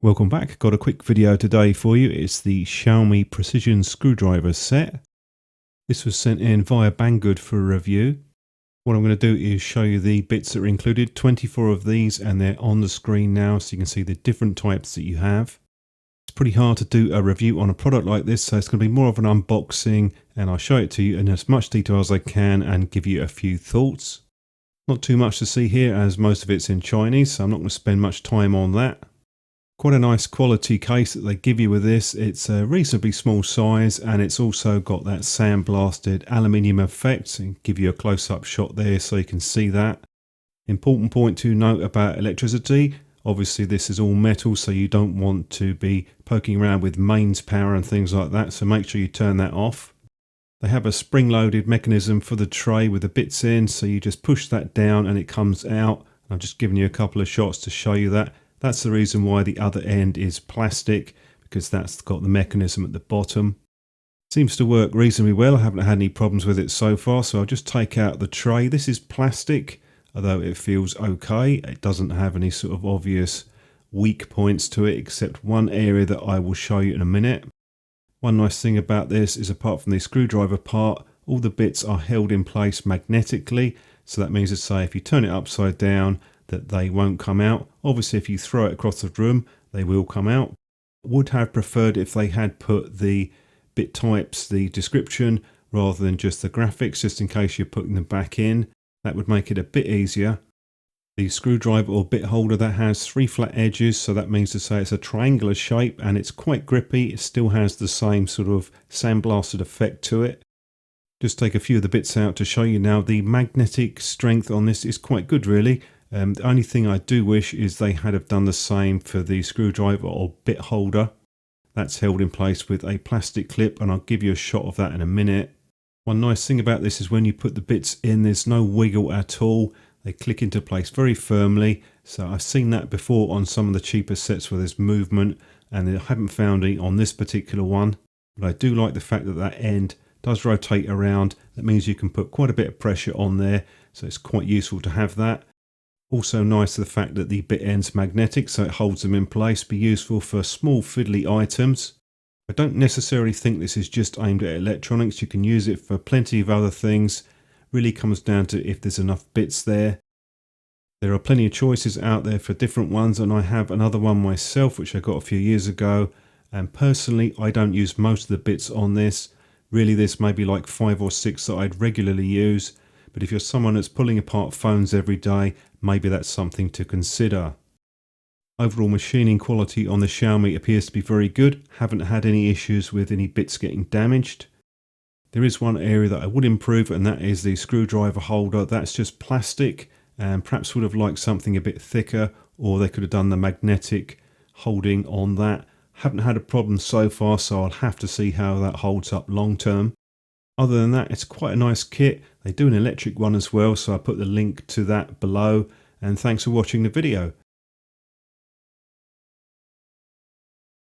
Welcome back. Got a quick video today for you. It's the Xiaomi Precision Screwdriver Set. This was sent in via Banggood for a review. What I'm going to do is show you the bits that are included. 24 of these, and they're on the screen now so you can see the different types that you have. It's pretty hard to do a review on a product like this, so it's going to be more of an unboxing, and I'll show it to you in as much detail as I can and give you a few thoughts. Not too much to see here as most of it's in Chinese, so I'm not going to spend much time on that. Quite a nice quality case that they give you with this. It's a reasonably small size, and it's also got that sandblasted aluminium effect, and give you a close-up shot there so you can see that. Important point to note about electricity: obviously this is all metal, so you don't want to be poking around with mains power and things like that, so make sure you turn that off. They have a spring-loaded mechanism for the tray with the bits in, so you just push that down and it comes out. I've just given you a couple of shots to show you that. That's the reason why the other end is plastic, because that's got the mechanism at the bottom. Seems to work reasonably well. I haven't had any problems with it so far, so I'll just take out the tray. This is plastic, although it feels okay. It doesn't have any sort of obvious weak points to it, except one area that I will show you in a minute. One nice thing about this is, apart from the screwdriver part, all the bits are held in place magnetically. So that means to say, if you turn it upside down, that they won't come out. Obviously, if you throw it across the room, they will come out. Would have preferred if they had put the bit types, the description, rather than just the graphics, just in case you're putting them back in. That would make it a bit easier. The screwdriver or bit holder, that has 3 flat edges, so that means to say it's a triangular shape and it's quite grippy. It still has the same sort of sandblasted effect to it. Just take a few of the bits out to show you now. The magnetic strength on this is quite good, really. The only thing I do wish is they had have done the same for the screwdriver or bit holder. That's held in place with a plastic clip, and I'll give you a shot of that in a minute. One nice thing about this is when you put the bits in, there's no wiggle at all. They click into place very firmly. So I've seen that before on some of the cheaper sets where there's movement, and I haven't found it on this particular one. But I do like the fact that that end does rotate around. That means you can put quite a bit of pressure on there, so it's quite useful to have that. Also nice the fact that the bit end's magnetic, so it holds them in place. Be useful for small fiddly items. I don't necessarily think this is just aimed at electronics. You can use it for plenty of other things. Really comes down to if there's enough bits there. There are plenty of choices out there for different ones, and I have another one myself which I got a few years ago, and personally I don't use most of the bits on this. Really, this may be like 5 or 6 that I'd regularly use. But if you're someone that's pulling apart phones every day, maybe that's something to consider. Overall machining quality on the Xiaomi appears to be very good. Haven't had any issues with any bits getting damaged. There is one area that I would improve, and that is the screwdriver holder. That's just plastic, and perhaps would have liked something a bit thicker, or they could have done the magnetic holding on that. Haven't had a problem so far, so I'll have to see how that holds up long term. Other than that, it's quite a nice kit. They do an electric one as well, so I'll put the link to that below. And thanks for watching the video.